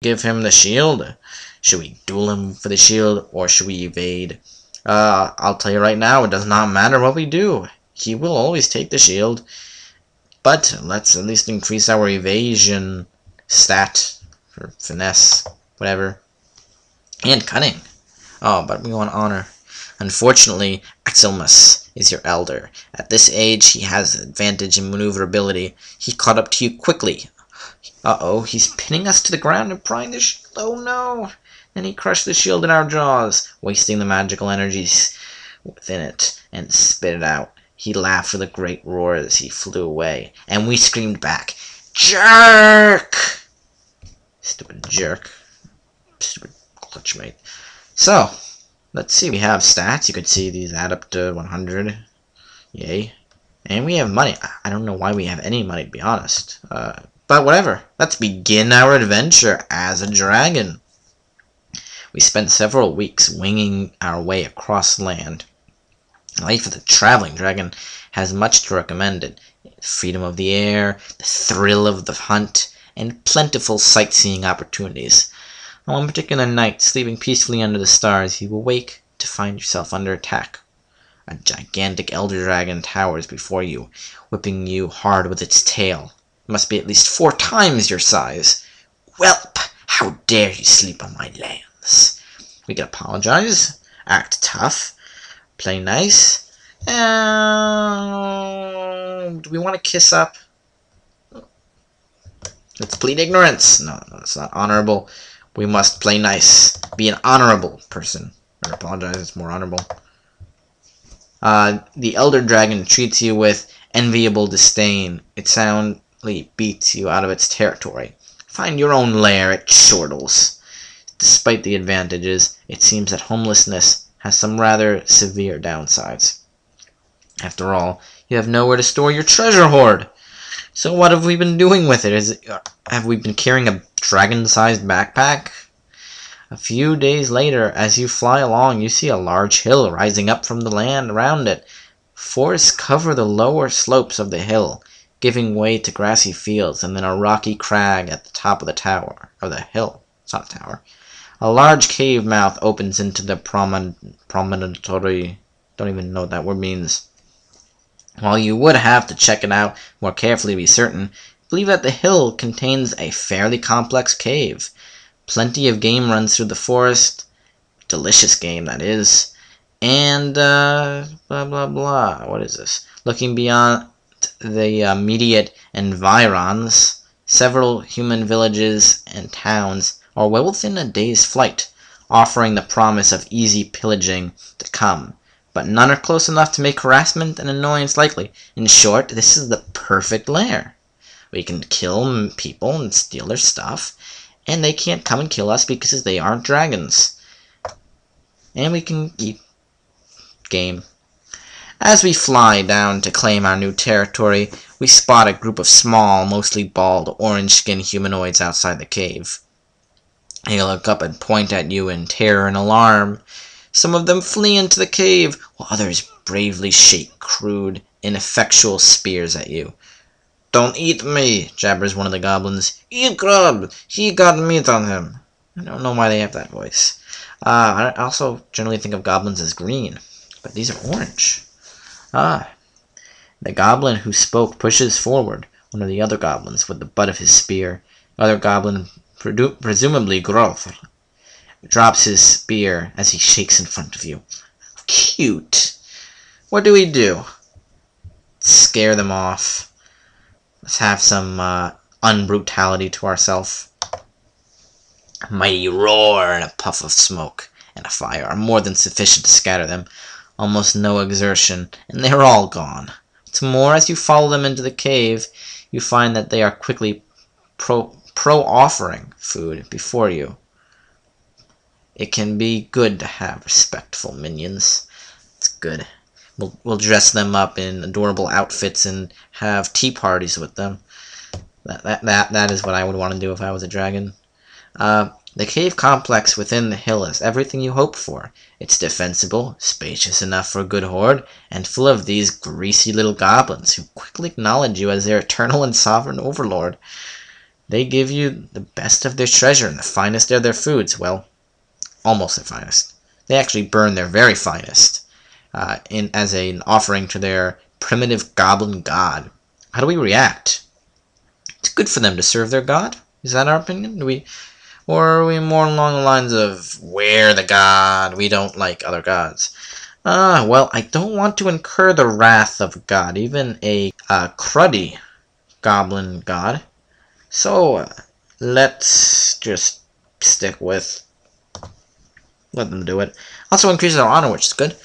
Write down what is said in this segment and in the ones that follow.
give him the shield? Should we duel him for the shield, or should we evade? I'll tell you right now, it does not matter what we do. He will always take the shield. But let's at least increase our evasion stat, or finesse, whatever. And cunning. Oh, but we want honor. Unfortunately, Axelmus is your elder. At this age, he has advantage in maneuverability. He caught up to you quickly. Uh-oh, he's pinning us to the ground and prying the shield. Oh no! Then he crushed the shield in our jaws, wasting the magical energies within it, and spit it out. He laughed with a great roar as he flew away, and we screamed back, "Jerk!" Stupid jerk. Stupid clutchmate. So, let's see, we have stats. You could see these add up to 100. Yay. And we have money. I don't know why we have any money, to be honest. But whatever. Let's begin our adventure as a dragon. We spent several weeks winging our way across land. Life as a traveling dragon has much to recommend it. Freedom of the air, the thrill of the hunt, and plentiful sightseeing opportunities. On one particular night, sleeping peacefully under the stars, you awake to find yourself under attack. A gigantic elder dragon towers before you, whipping you hard with its tail. It must be at least 4 times your size. "Whelp! How dare you sleep on my lands?" We can apologize, act tough, play nice. Do we want to kiss up? Let's plead ignorance. No, it's not honorable. We must play nice. Be an honorable person. Or apologize, it's more honorable. The elder dragon treats you with enviable disdain. It soundly beats you out of its territory. Find your own lair, it chortles. Despite the advantages, it seems that homelessness has some rather severe downsides. After all, you have nowhere to store your treasure hoard. So what have we been doing with it? Have we been carrying a dragon-sized backpack? A few days later, as you fly along, you see a large hill rising up from the land around it. Forests cover the lower slopes of the hill, giving way to grassy fields, and then a rocky crag at the top of the tower, or the hill. It's not a tower. A large cave mouth opens into the promontory. Don't even know what that word means. While you would have to check it out more carefully to be certain, believe that the hill contains a fairly complex cave. Plenty of game runs through the forest. Delicious game, that is. And, blah blah blah. What is this? Looking beyond the immediate environs, several human villages and towns are well within a day's flight, offering the promise of easy pillaging to come. But none are close enough to make harassment and annoyance likely. In short, this is the perfect lair. We can kill people and steal their stuff, and they can't come and kill us because they aren't dragons. And we can eat game. As we fly down to claim our new territory, we spot a group of small, mostly bald, orange-skinned humanoids outside the cave. They look up and point at you in terror and alarm. Some of them flee into the cave, while others bravely shake crude, ineffectual spears at you. "Don't eat me," jabbers one of the goblins. "Eat grub! He got meat on him." I don't know why they have that voice. I also generally think of goblins as green, but these are orange. The goblin who spoke pushes forward one of the other goblins with the butt of his spear. The other goblin, presumably Groth, drops his spear as he shakes in front of you. Cute. What do we do? Scare them off. Let's have some unbrutality to ourselves. A mighty roar and a puff of smoke and a fire are more than sufficient to scatter them. Almost no exertion, and they are all gone. What's more, as you follow them into the cave, you find that they are quickly offering food before you. It can be good to have respectful minions. It's good. We'll dress them up in adorable outfits and have tea parties with them. That is what I would want to do if I was a dragon. The cave complex within the hill is everything you hope for. It's defensible, spacious enough for a good horde, and full of these greasy little goblins who quickly acknowledge you as their eternal and sovereign overlord. They give you the best of their treasure and the finest of their foods. Well, almost the finest. They actually burn their very finest as an offering to their primitive goblin god. How do we react? It's good for them to serve their god. Is that our opinion? Or are we more along the lines of, we're the god, we don't like other gods? Well, I don't want to incur the wrath of God, even a cruddy goblin god. So, let's just stick with, let them do it. Also increases our honor, which is good.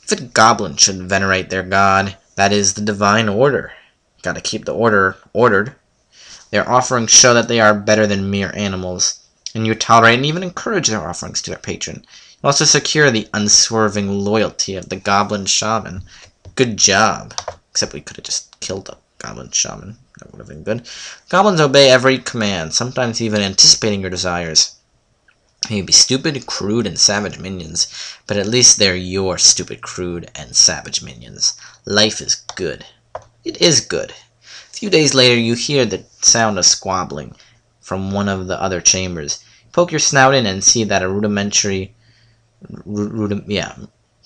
If a goblin should venerate their god, that is the divine order. Gotta keep the order ordered. Their offerings show that they are better than mere animals, and you tolerate and even encourage their offerings to their patron. You also secure the unswerving loyalty of the goblin shaman. Good job. Except we could have just killed the goblin shaman. That would have been good. Goblins obey every command, sometimes even anticipating your desires. They may be stupid, crude, and savage minions, but at least they're your stupid, crude, and savage minions. Life is good. It is good. A few days later, you hear the sound of squabbling from one of the other chambers. Poke your snout in and see that a rudimentary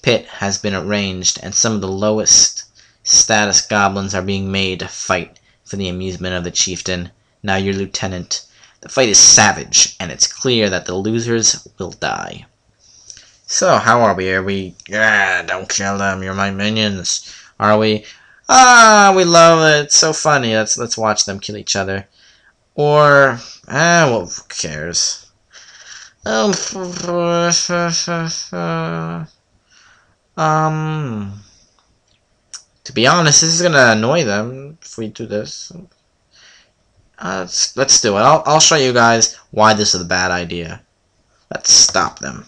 pit has been arranged, and some of the lowest status goblins are being made to fight for the amusement of the chieftain, now your lieutenant. The fight is savage, and it's clear that the losers will die. So, how are we? Are we, don't kill them, you're my minions? Are we, we love it, it's so funny, let's watch them kill each other? Or, well, who cares? To be honest, this is gonna annoy them if we do this. Let's do it. I'll show you guys why this is a bad idea. Let's stop them.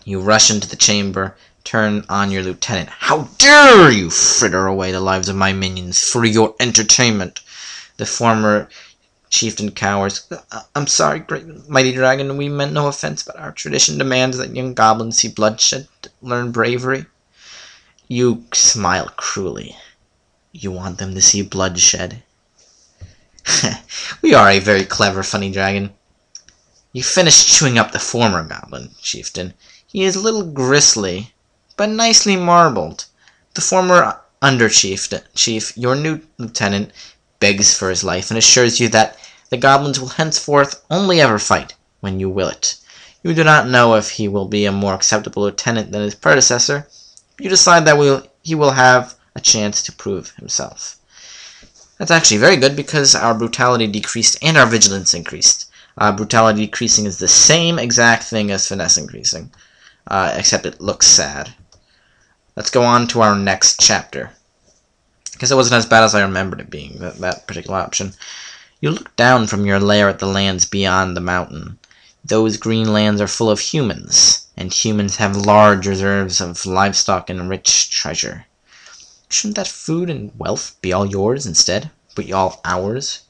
You rush into the chamber, turn on your lieutenant. How dare you fritter away the lives of my minions for your entertainment? The former chieftain cowers. I'm sorry, great mighty dragon, we meant no offense, but our tradition demands that young goblins see bloodshed to learn bravery. You smile cruelly. You want them to see bloodshed? We are a very clever, funny dragon. You finish chewing up the former goblin chieftain. He is a little gristly, but nicely marbled. The former chief, your new lieutenant, begs for his life and assures you that the goblins will henceforth only ever fight when you will it. You do not know if he will be a more acceptable lieutenant than his predecessor. You decide that he will have a chance to prove himself. That's actually very good because our brutality decreased and our vigilance increased. Brutality decreasing is the same exact thing as finesse increasing, except it looks sad. Let's go on to our next chapter, because it wasn't as bad as I remembered it being, that particular option. You look down from your lair at the lands beyond the mountain. Those green lands are full of humans, and humans have large reserves of livestock and rich treasure. Shouldn't that food and wealth be all yours instead? But all ours?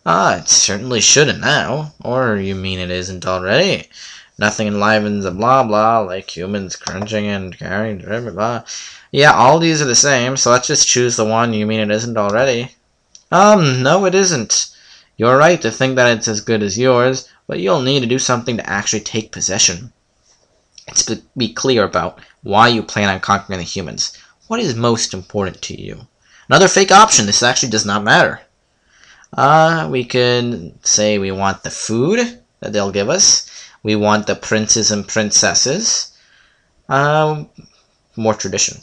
It certainly shouldn't now. Or you mean it isn't already? Nothing enlivens a blah blah like humans crunching and carrying blah blah. Yeah, all these are the same, so let's just choose the one you mean it isn't already. No it isn't. You're right to think that it's as good as yours, but you'll need to do something to actually take possession. Let's be clear about why you plan on conquering the humans. What is most important to you? Another fake option, this actually does not matter. We could say we want the food that they'll give us. We want the princes and princesses. More tradition.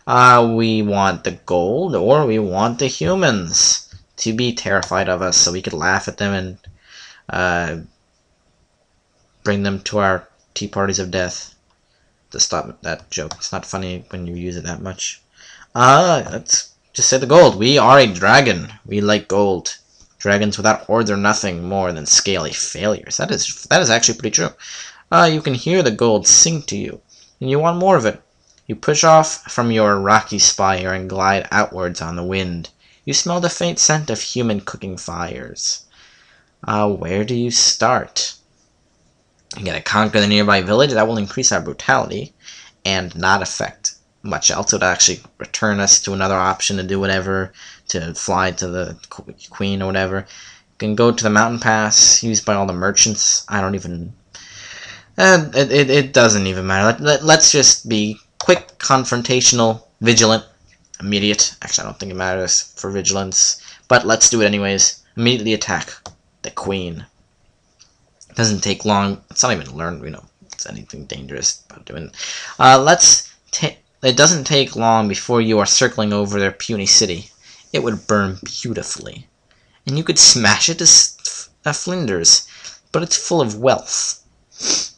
We want the gold, or we want the humans to be terrified of us so we could laugh at them and bring them to our tea parties of death. To stop that joke. It's not funny when you use it that much. Let's just say the gold. We are a dragon. We like gold. Dragons without hordes are nothing more than scaly failures. That is actually pretty true. You can hear the gold sing to you, and you want more of it. You push off from your rocky spire and glide outwards on the wind. You smell the faint scent of human cooking fires. Where do you start? You gotta conquer the nearby village. That will increase our brutality and not affect much else. It would actually return us to another option to do whatever, to fly to the queen or whatever. can go to the mountain pass used by all the merchants. I don't even... it doesn't even matter. Let's just be quick, confrontational, vigilant, immediate. Actually, I don't think it matters for vigilance. But let's do it anyways. Immediately attack the queen. It doesn't take long. It's not even learned, it's anything dangerous about doing it. It doesn't take long before you are circling over their puny city. It would burn beautifully. And you could smash it to flinders, but it's full of wealth.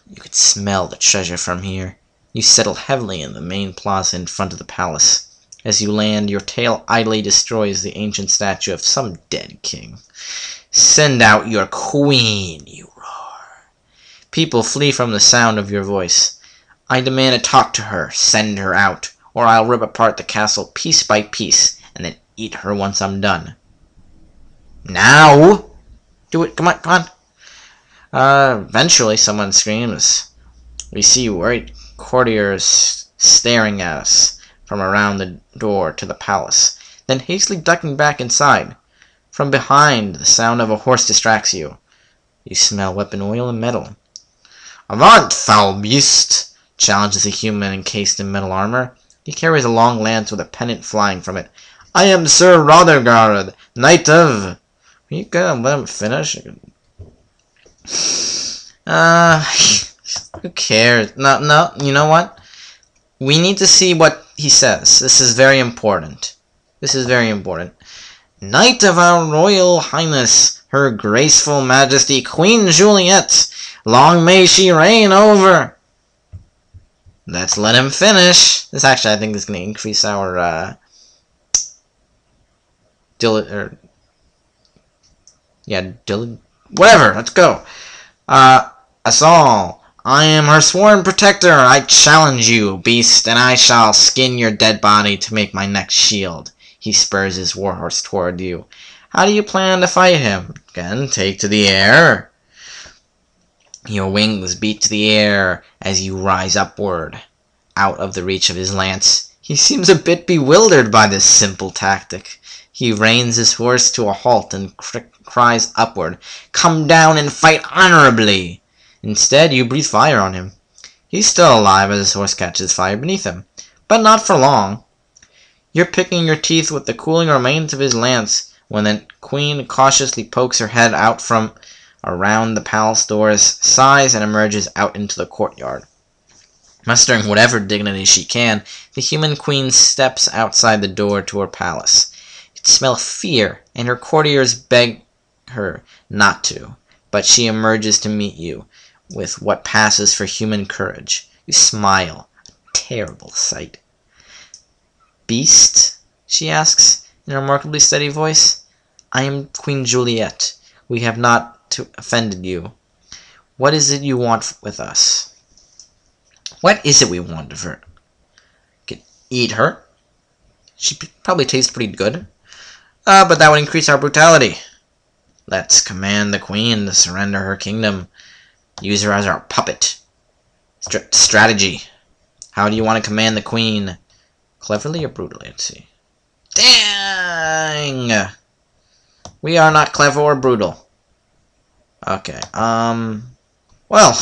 You could smell the treasure from here. You settle heavily in the main plaza in front of the palace. As you land, your tail idly destroys the ancient statue of some dead king. Send out your queen, you roar. People flee from the sound of your voice. I demand to talk to her. Send her out, or I'll rip apart the castle piece by piece, and then eat her once I'm done. Now! Do it, come on. Eventually someone screams. We see white courtiers staring at us from around the door to the palace, then hastily ducking back inside. From behind, the sound of a horse distracts you. You smell weapon oil and metal. Avaunt, foul beast! Challenges a human encased in metal armor. He carries a long lance with a pennant flying from it. I am Sir Rothergard, Knight of... Are you gonna let him finish? Who cares? No, you know what? We need to see what he says. This is very important. Knight of our Royal Highness, Her Graceful Majesty, Queen Juliet, long may she reign over... Let's let him finish. This actually, I think, is going to increase our, whatever, let's go. Assault. I am her sworn protector. I challenge you, beast, and I shall skin your dead body to make my next shield. He spurs his warhorse toward you. How do you plan to fight him? Again, take to the air. Your wings beat to the air as you rise upward, out of the reach of his lance. He seems a bit bewildered by this simple tactic. He reins his horse to a halt and cries upward, "Come down and fight honorably!" Instead, you breathe fire on him. He's still alive as his horse catches fire beneath him, but not for long. You're picking your teeth with the cooling remains of his lance when the queen cautiously pokes her head out from around the palace doors, sighs, and emerges out into the courtyard. Mustering whatever dignity she can, the human queen steps outside the door to her palace. You can smell fear, and her courtiers beg her not to, but she emerges to meet you with what passes for human courage. You smile. A terrible sight. Beast? She asks, in a remarkably steady voice. I am Queen Juliet. We have not offended you. What is it you want with us? What is it we want of her? Can eat her? She probably tastes pretty good. But that would increase our brutality. Let's command the queen to surrender her kingdom. Use her as our puppet. Strategy. How do you want to command the queen? Cleverly or brutally? Let's see. Dang! We are not clever or brutal. Okay, well,